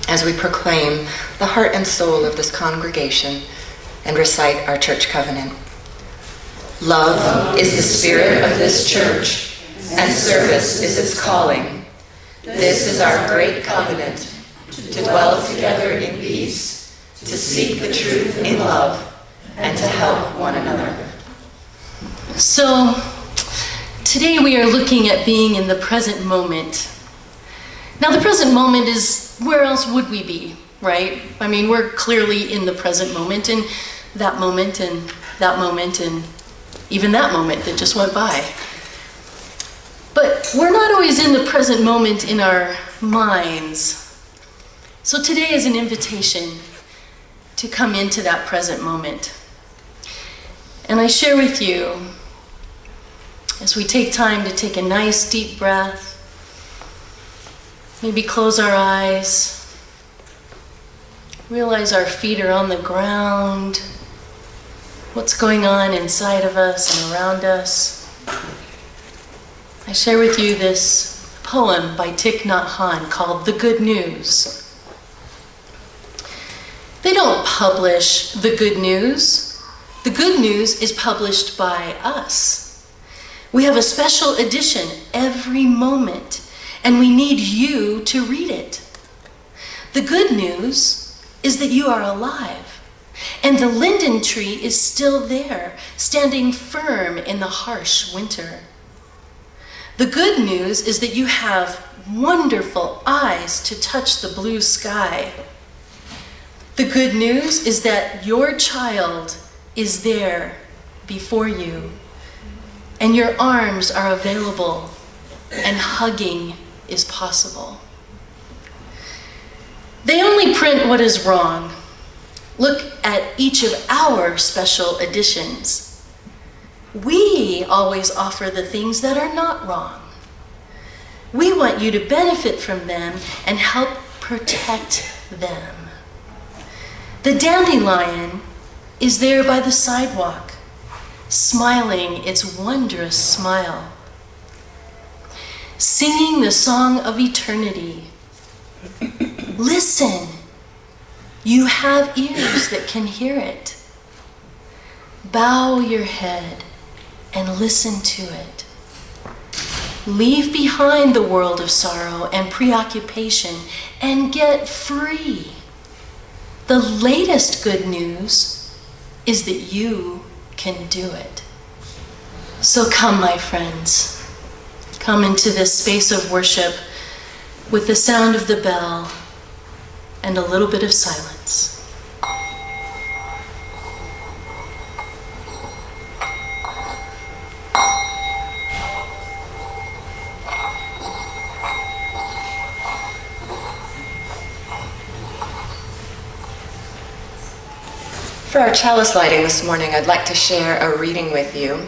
as we proclaim the heart and soul of this congregation and recite our church covenant. Love is the spirit of this church, and service is its calling. This is our great covenant, to dwell together in peace, to seek the truth in love, and to help one another. So, today we are looking at being in the present moment. Now, the present moment is, where else would we be, right? I mean, we're clearly in the present moment, and that moment, and that moment, and even that moment that just went by. But we're not always in the present moment in our minds. So today is an invitation to come into that present moment. And I share with you, as we take time to take a nice deep breath, maybe close our eyes, realize our feet are on the ground, what's going on inside of us and around us. I share with you this poem by Thich Nhat Hanh called The Good News. They don't publish the good news. The good news is published by us. We have a special edition every moment, and we need you to read it. The good news is that you are alive, and the linden tree is still there, standing firm in the harsh winter. The good news is that you have wonderful eyes to touch the blue sky. The good news is that your child is there before you, and your arms are available, and hugging is possible. They only print what is wrong. Look at each of our special editions. We always offer the things that are not wrong. We want you to benefit from them and help protect them. The dandelion is there by the sidewalk, smiling its wondrous smile, singing the song of eternity. Listen, you have ears that can hear it. Bow your head and listen to it. Leave behind the world of sorrow and preoccupation and get free. The latest good news is that you can do it. So come, my friends, come into this space of worship with the sound of the bell and a little bit of silence. For our chalice lighting this morning, I'd like to share a reading with you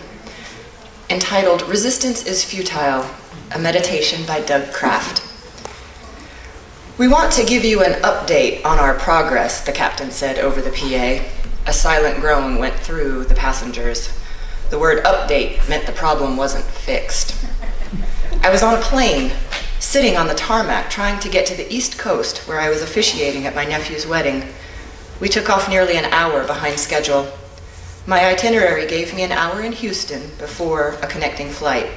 entitled Resistance is Futile, a meditation by Doug Kraft. We want to give you an update on our progress, the captain said over the PA. A silent groan went through the passengers. The word update meant the problem wasn't fixed. I was on a plane, sitting on the tarmac, trying to get to the East Coast, where I was officiating at my nephew's wedding. We took off nearly an hour behind schedule. My itinerary gave me an hour in Houston before a connecting flight.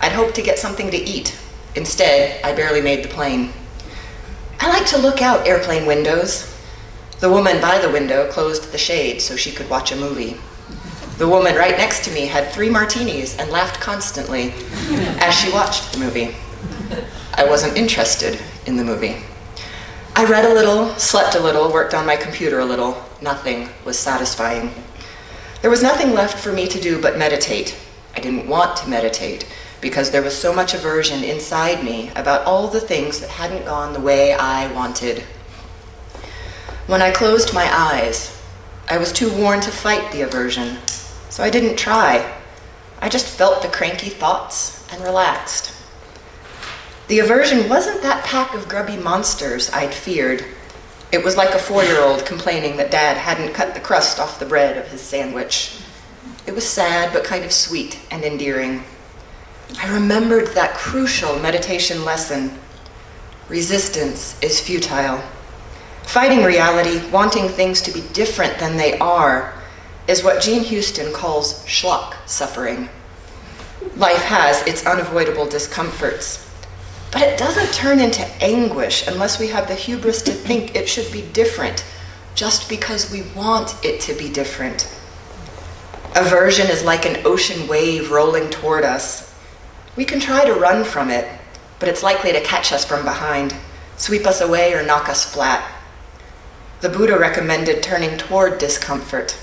I'd hoped to get something to eat. Instead, I barely made the plane. I like to look out airplane windows. The woman by the window closed the shade so she could watch a movie. The woman right next to me had 3 martinis and laughed constantly as she watched the movie. I wasn't interested in the movie. I read a little, slept a little, worked on my computer a little. Nothing was satisfying. There was nothing left for me to do but meditate. I didn't want to meditate because there was so much aversion inside me about all the things that hadn't gone the way I wanted. When I closed my eyes, I was too worn to fight the aversion, so I didn't try. I just felt the cranky thoughts and relaxed. The aversion wasn't that pack of grubby monsters I'd feared. It was like a 4-year-old complaining that Dad hadn't cut the crust off the bread of his sandwich. It was sad, but kind of sweet and endearing. I remembered that crucial meditation lesson. Resistance is futile. Fighting reality, wanting things to be different than they are, is what Jean Houston calls schlock suffering. Life has its unavoidable discomforts, but it doesn't turn into anguish unless we have the hubris to think it should be different just because we want it to be different. Aversion is like an ocean wave rolling toward us. We can try to run from it, but it's likely to catch us from behind, sweep us away, or knock us flat. The Buddha recommended turning toward discomfort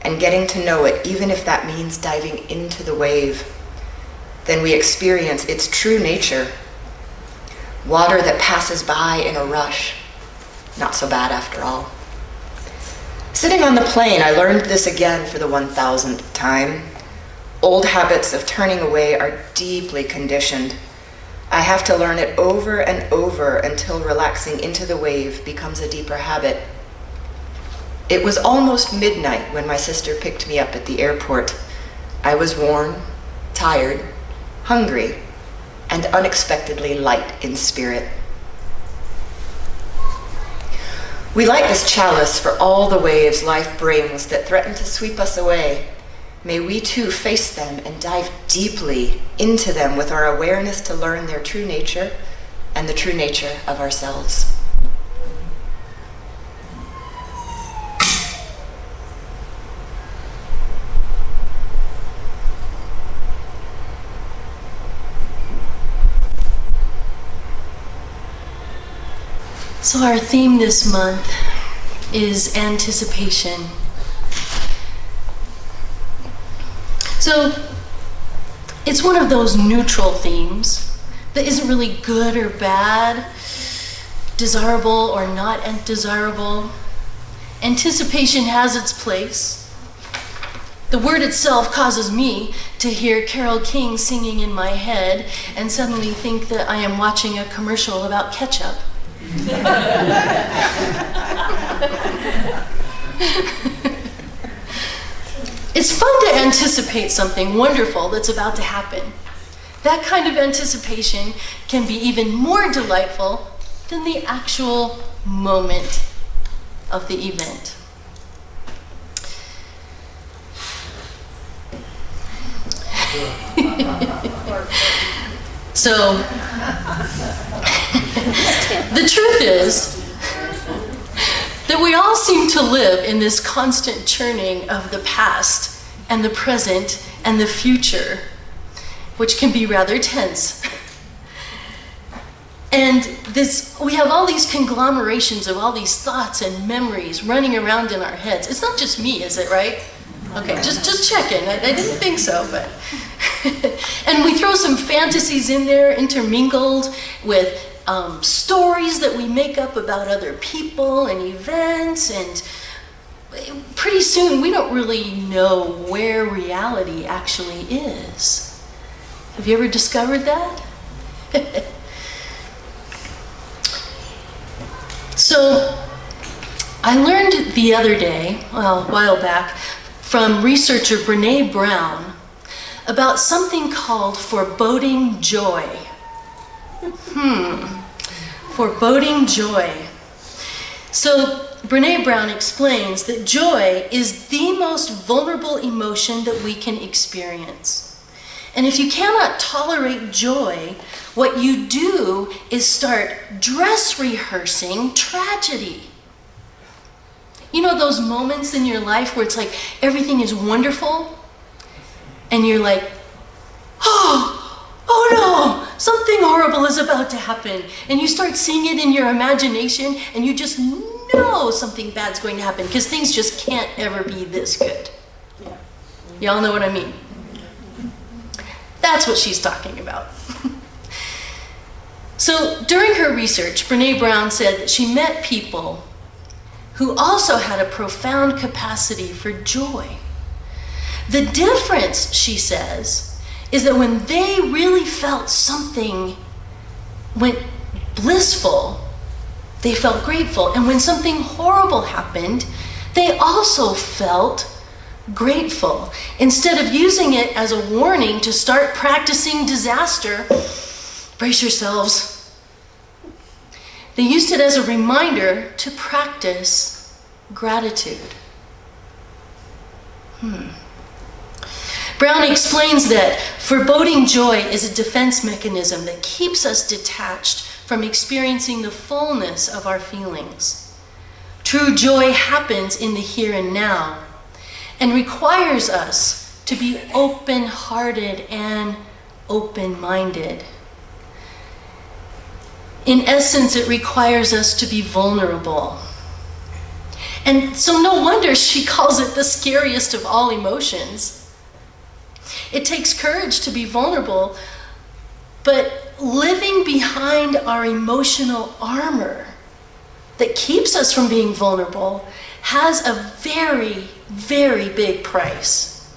and getting to know it, even if that means diving into the wave. Then we experience its true nature. Water that passes by in a rush. Not so bad after all. Sitting on the plane, I learned this again for the 1000th time. Old habits of turning away are deeply conditioned. I have to learn it over and over until relaxing into the wave becomes a deeper habit. It was almost midnight when my sister picked me up at the airport. I was worn, tired, hungry, and unexpectedly light in spirit. We light this chalice for all the waves life brings that threaten to sweep us away. May we too face them and dive deeply into them with our awareness to learn their true nature and the true nature of ourselves. So our theme this month is anticipation. So it's one of those neutral themes that isn't really good or bad, desirable or not desirable. Anticipation has its place. The word itself causes me to hear Carole King singing in my head and suddenly think that I am watching a commercial about ketchup. It's fun to anticipate something wonderful that's about to happen. That kind of anticipation can be even more delightful than the actual moment of the event. So, the truth is that we all seem to live in this constant churning of the past and the present and the future, which can be rather tense. And we have all these conglomerations of all these thoughts and memories running around in our heads. It's not just me, is it, right? Okay, just checking. I didn't think so, but... And we throw some fantasies in there, intermingled with stories that we make up about other people and events, and pretty soon we don't really know where reality actually is. Have you ever discovered that? So, I learned the other day, well, a while back, from researcher Brene Brown about something called foreboding joy. Foreboding joy. So Brene Brown explains that joy is the most vulnerable emotion that we can experience. And if you cannot tolerate joy, what you do is start dress rehearsing tragedy. You know those moments in your life where it's like everything is wonderful and you're like, oh no, something horrible is about to happen. And you start seeing it in your imagination and you just know something bad's going to happen because things just can't ever be this good. Y'all know what I mean? That's what she's talking about. So during her research, Brene Brown said that she met people who also had a profound capacity for joy. The difference, she says, is that when they really felt something went blissful, they felt grateful. And when something horrible happened, they also felt grateful. Instead of using it as a warning to start practicing disaster, brace yourselves. They used it as a reminder to practice gratitude. Brown explains that foreboding joy is a defense mechanism that keeps us detached from experiencing the fullness of our feelings. True joy happens in the here and now and requires us to be open-hearted and open-minded. In essence, it requires us to be vulnerable. And so no wonder she calls it the scariest of all emotions. It takes courage to be vulnerable, but living behind our emotional armor that keeps us from being vulnerable has a very, very big price.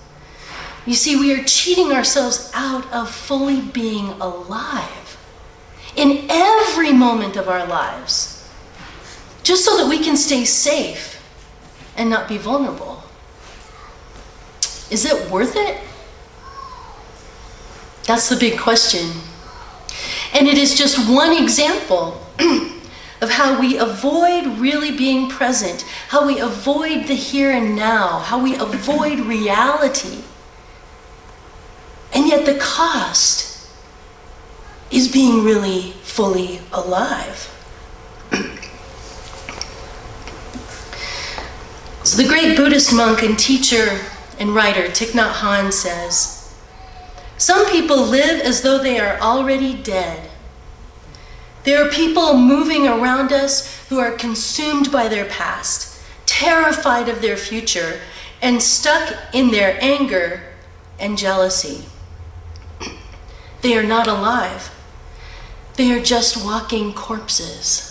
You see, we are cheating ourselves out of fully being alive in every moment of our lives, just so that we can stay safe and not be vulnerable. Is it worth it? That's the big question. And it is just one example of how we avoid really being present, how we avoid the here and now, how we avoid reality. And yet the cost is being really fully alive. So the great Buddhist monk and teacher and writer Thich Nhat Hanh says, "Some people live as though they are already dead. There are people moving around us who are consumed by their past, terrified of their future, and stuck in their anger and jealousy. They are not alive. They are just walking corpses."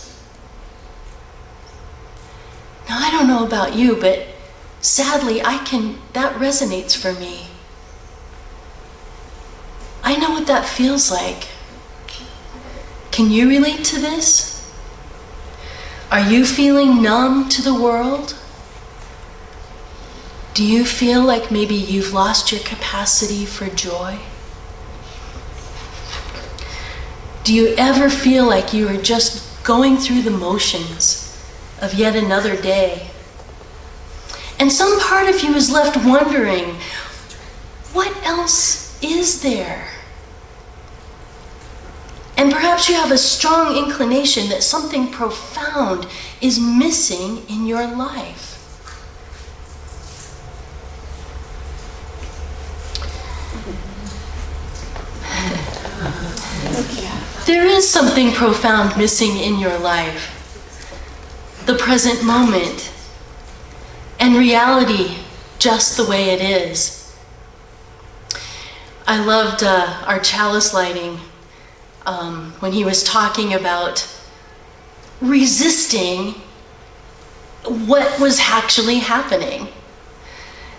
Now, I don't know about you, but sadly, that resonates for me. I know what that feels like. Can you relate to this? Are you feeling numb to the world? Do you feel like maybe you've lost your capacity for joy? Do you ever feel like you are just going through the motions of yet another day? And some part of you is left wondering, what else is there? And perhaps you have a strong inclination that something profound is missing in your life. There is something profound missing in your life. The present moment and reality just the way it is. I loved our chalice lighting when he was talking about resisting what was actually happening,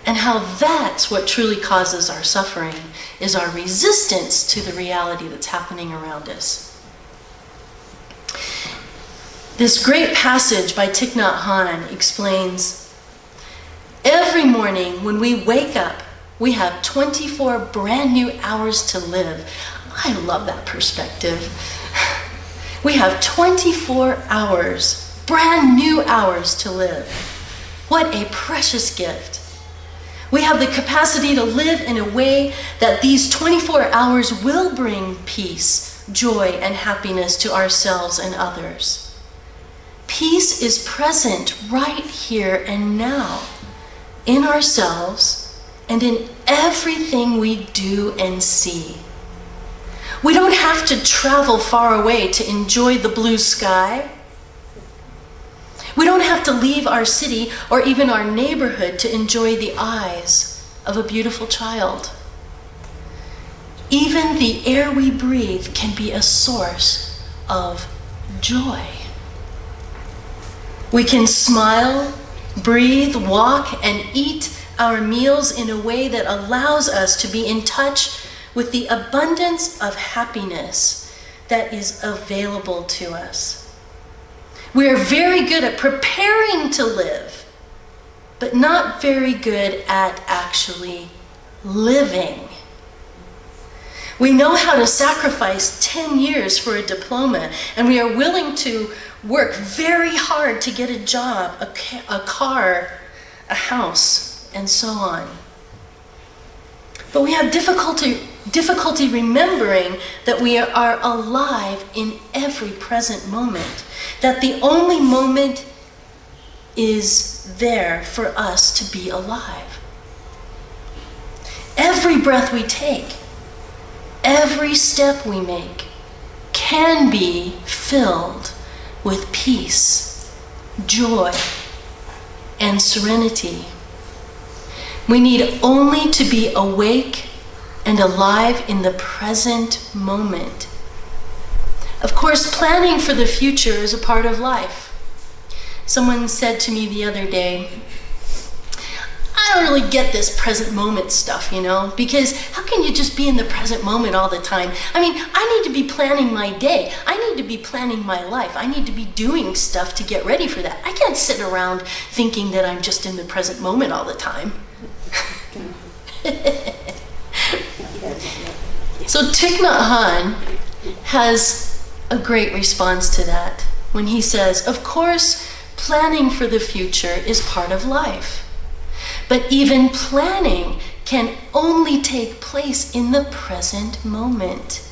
and how that's what truly causes our suffering, is our resistance to the reality that's happening around us. This great passage by Thich Nhat Hanh explains, every morning when we wake up, we have 24 brand new hours to live. I love that perspective. We have 24 hours, brand new hours to live. What a precious gift. We have the capacity to live in a way that these 24 hours will bring peace, joy, and happiness to ourselves and others. Peace is present right here and now, in ourselves and in everything we do and see. We don't have to travel far away to enjoy the blue sky. We don't have to leave our city or even our neighborhood to enjoy the eyes of a beautiful child. Even the air we breathe can be a source of joy. We can smile, breathe, walk, and eat our meals in a way that allows us to be in touch with the abundance of happiness that is available to us. We are very good at preparing to live, but not very good at actually living. We know how to sacrifice 10 years for a diploma, and we are willing to work very hard to get a job, a car, a house, and so on. But we have difficulty remembering that we are alive in every present moment, that the only moment is there for us to be alive. Every breath we take, every step we make can be filled with peace, joy, and serenity. We need only to be awake and alive in the present moment. Of course, planning for the future is a part of life. Someone said to me the other day, I don't really get this present moment stuff, you know, because how can you just be in the present moment all the time? I mean, I need to be planning my day. I need to be planning my life. I need to be doing stuff to get ready for that. I can't sit around thinking that I'm just in the present moment all the time. So Thich Nhat Hanh has a great response to that when he says, of course, planning for the future is part of life. But even planning can only take place in the present moment.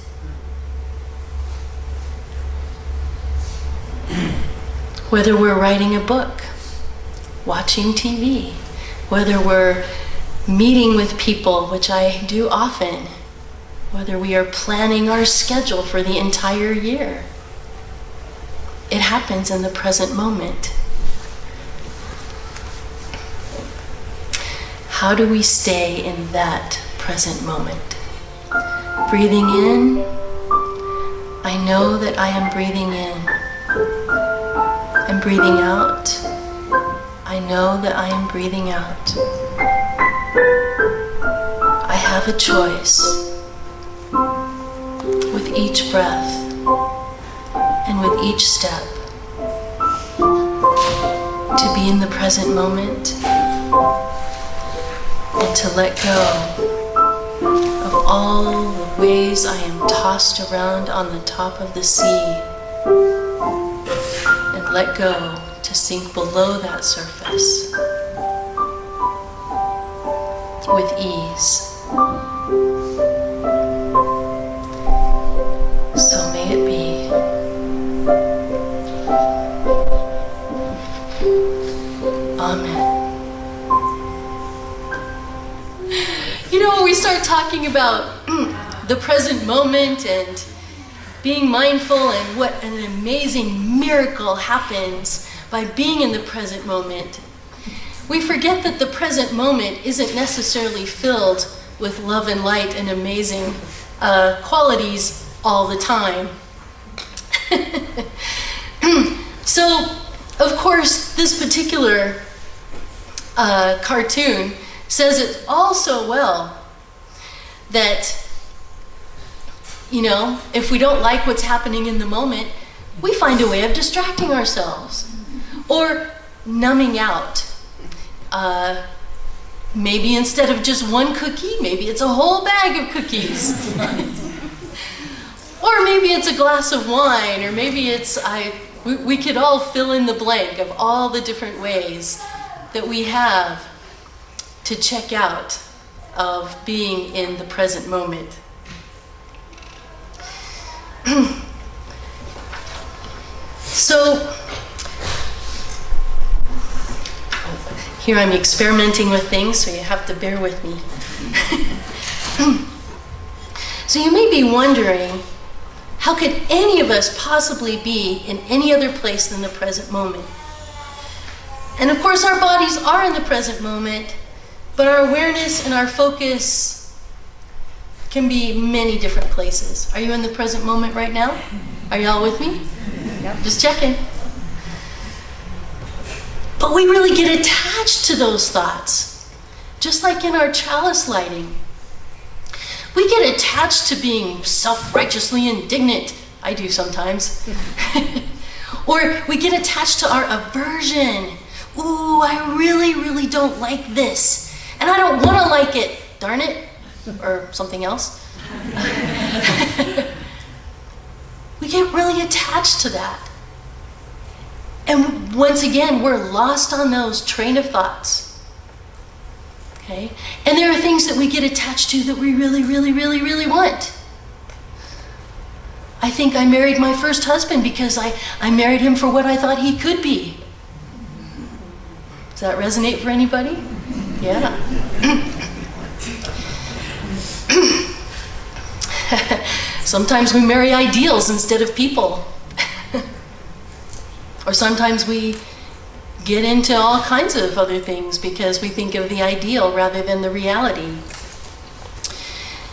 Whether we're writing a book, watching TV, whether we're meeting with people, which I do often, whether we are planning our schedule for the entire year, it happens in the present moment. How do we stay in that present moment? Breathing in, I know that I am breathing in. And breathing out, I know that I am breathing out. I have a choice with each breath and with each step to be in the present moment and to let go of all the ways I am tossed around on the top of the sea, and let go to sink below that surface with ease. So may it be. Amen. You know, when we start talking about the present moment and being mindful and what an amazing miracle happens by being in the present moment, we forget that the present moment isn't necessarily filled with love and light and amazing qualities all the time. So, of course, this particular cartoon says it all so well that, you know, if we don't like what's happening in the moment, we find a way of distracting ourselves or numbing out. Maybe instead of just one cookie, maybe it's a whole bag of cookies. Or maybe it's a glass of wine, or maybe it's, we could all fill in the blank of all the different ways that we have to check out of being in the present moment. So, here I'm experimenting with things, so you have to bear with me. So you may be wondering, how could any of us possibly be in any other place than the present moment? And of course our bodies are in the present moment, but our awareness and our focus can be many different places. Are you in the present moment right now? Are y'all with me? Yep. Just checking. But we really get attached to those thoughts, just like in our chalice lighting. We get attached to being self-righteously indignant. I do sometimes. Or we get attached to our aversion. Ooh, I really, really don't like this. And I don't want to like it, darn it. Or something else. We get really attached to that. And once again, we're lost on those train of thoughts. Okay? And there are things that we get attached to that we really, really, really, really want. I think I married my first husband because I married him for what I thought he could be. Does that resonate for anybody? Yeah. Sometimes we marry ideals instead of people. Or sometimes we get into all kinds of other things because we think of the ideal rather than the reality.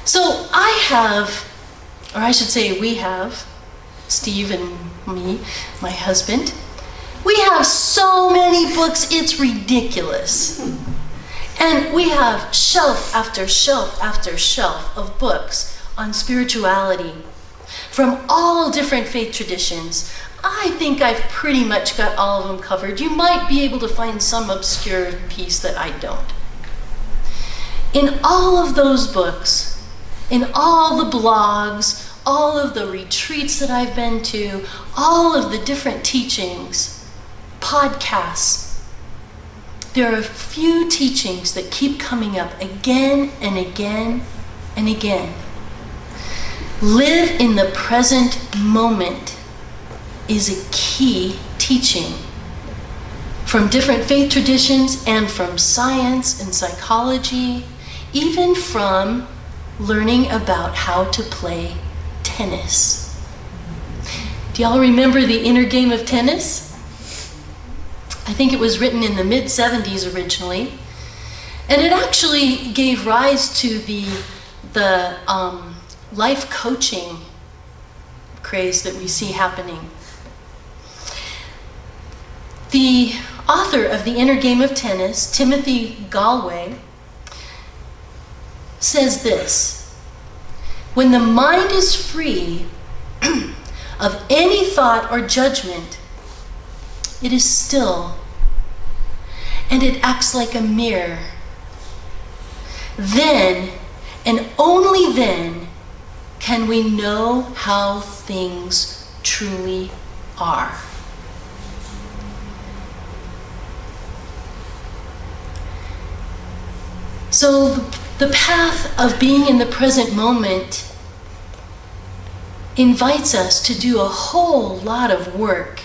So I have, or I should say we have, Steve and me, my husband, we have so many books, it's ridiculous. And we have shelf after shelf after shelf of books on spirituality from all different faith traditions. I think I've pretty much got all of them covered. You might be able to find some obscure piece that I don't. In all of those books, in all the blogs, all of the retreats that I've been to, all of the different teachings, podcasts, there are a few teachings that keep coming up again and again and again. Live in the present moment is a key teaching from different faith traditions and from science and psychology, even from learning about how to play tennis. Do y'all remember the inner game of tennis? I think it was written in the mid-70s originally, and it actually gave rise to the life coaching craze that we see happening. The author of The Inner Game of Tennis, Timothy Galway, says this: when the mind is free of any thought or judgment, it is still, and it acts like a mirror. Then, and only then, can we know how things truly are. So the path of being in the present moment invites us to do a whole lot of work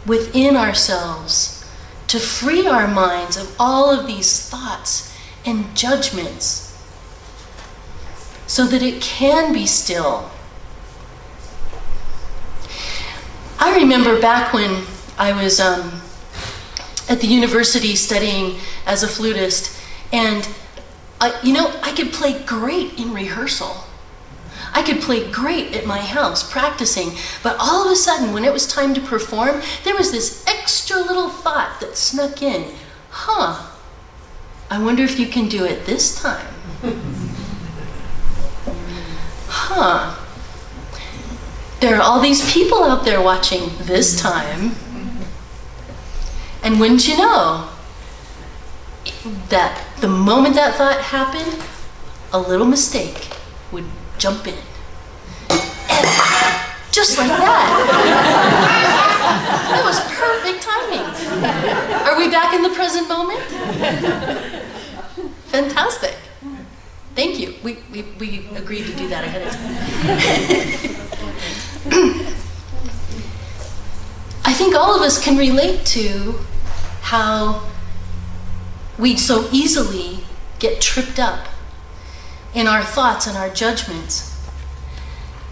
within ourselves to free our minds of all of these thoughts and judgments so that it can be still. I remember back when I was at the university studying as a flutist, and I could play great in rehearsal. I could play great at my house practicing, but all of a sudden when it was time to perform, there was this extra little thought that snuck in. I wonder if you can do it this time. There are all these people out there watching this time. And wouldn't you know that the moment that thought happened, a little mistake would jump in. And just like that. That was perfect timing. Are we back in the present moment? Fantastic. Thank you. We agreed to do that ahead of time. I think all of us can relate to how we so easily get tripped up in our thoughts and our judgments.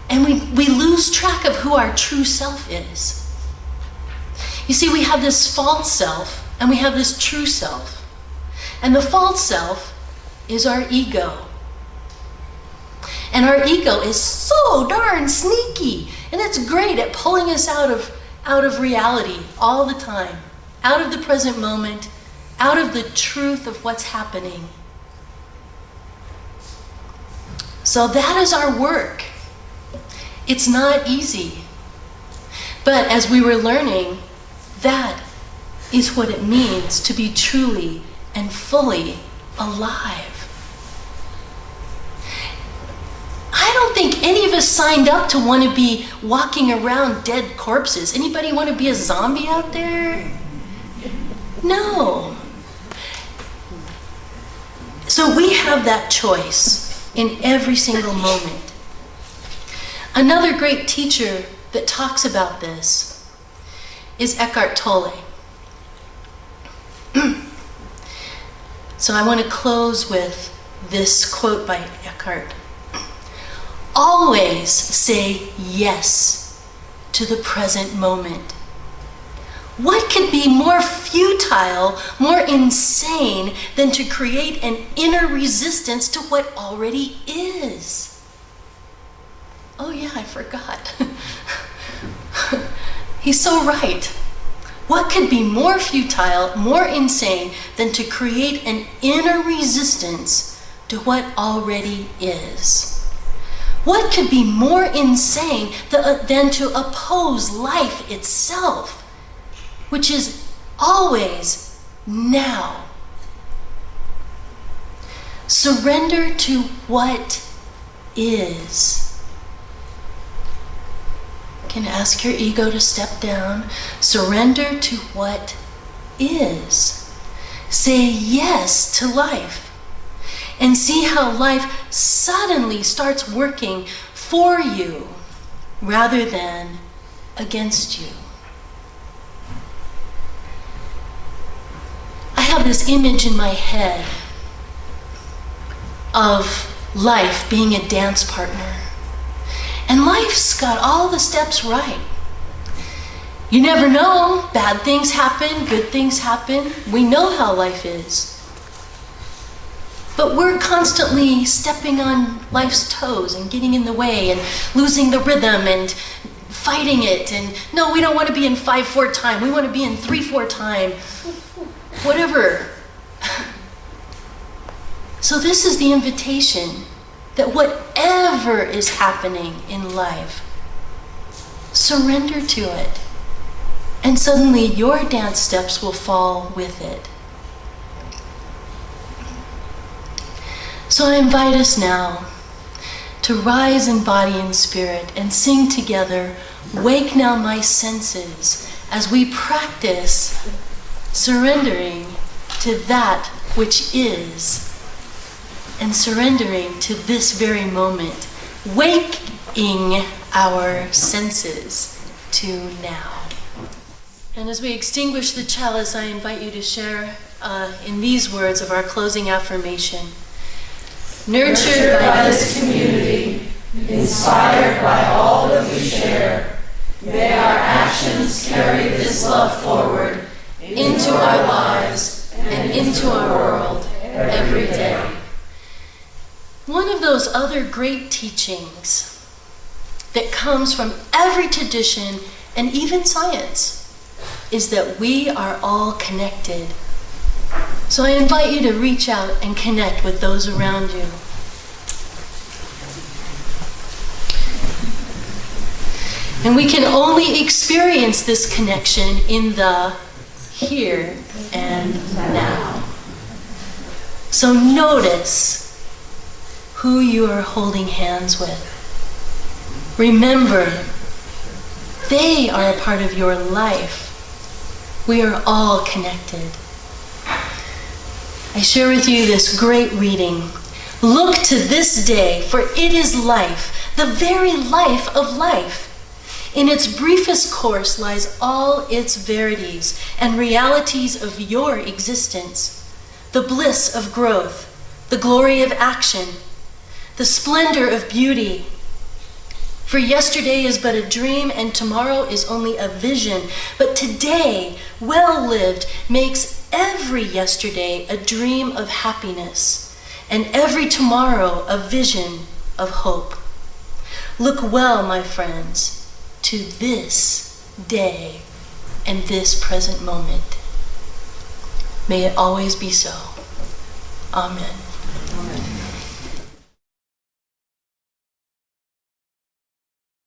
And we lose track of who our true self is. You see, we have this false self and we have this true self. And the false self is our ego. And our ego is so darn sneaky, and it's great at pulling us out of reality all the time, out of the present moment, out of the truth of what's happening. So that is our work. It's not easy. But as we were learning, that is what it means to be truly and fully alive. I don't think any of us signed up to want to be walking around dead corpses. Anybody want to be a zombie out there? No. So we have that choice in every single moment. Another great teacher that talks about this is Eckhart Tolle. So I want to close with this quote by Eckhart. Always say yes to the present moment. What could be more futile, more insane than to create an inner resistance to what already is? Oh yeah, I forgot. He's so right. What could be more futile, more insane than to create an inner resistance to what already is? What could be more insane than to oppose life itself, which is always now? Surrender to what is. You can ask your ego to step down. Surrender to what is. Say yes to life. And see how life suddenly starts working for you rather than against you. I have this image in my head of life being a dance partner. And life's got all the steps right. You never know. Bad things happen, good things happen. We know how life is. But we're constantly stepping on life's toes and getting in the way and losing the rhythm and fighting it. And no, we don't want to be in 5/4 time. We want to be in 3/4 time. Whatever. So this is the invitation that whatever is happening in life, surrender to it. And suddenly your dance steps will fall with it. So I invite us now to rise in body and spirit and sing together, "Wake Now My Senses," as we practice surrendering to that which is and surrendering to this very moment, waking our senses to now. And as we extinguish the chalice, I invite you to share in these words of our closing affirmation. Nurtured by this community, inspired by all that we share, may our actions carry this love forward into our lives and into our world every day. One of those other great teachings that comes from every tradition and even science is that we are all connected. So I invite you to reach out and connect with those around you. And we can only experience this connection in the here and now. So notice who you are holding hands with. Remember, they are a part of your life. We are all connected. I share with you this great reading. Look to this day, for it is life, the very life of life. In its briefest course lies all its verities and realities of your existence, the bliss of growth, the glory of action, the splendor of beauty. For yesterday is but a dream and tomorrow is only a vision, but today, well lived, makes every yesterday a dream of happiness and every tomorrow a vision of hope. Look well, my friends, to this day and this present moment. May it always be so. Amen.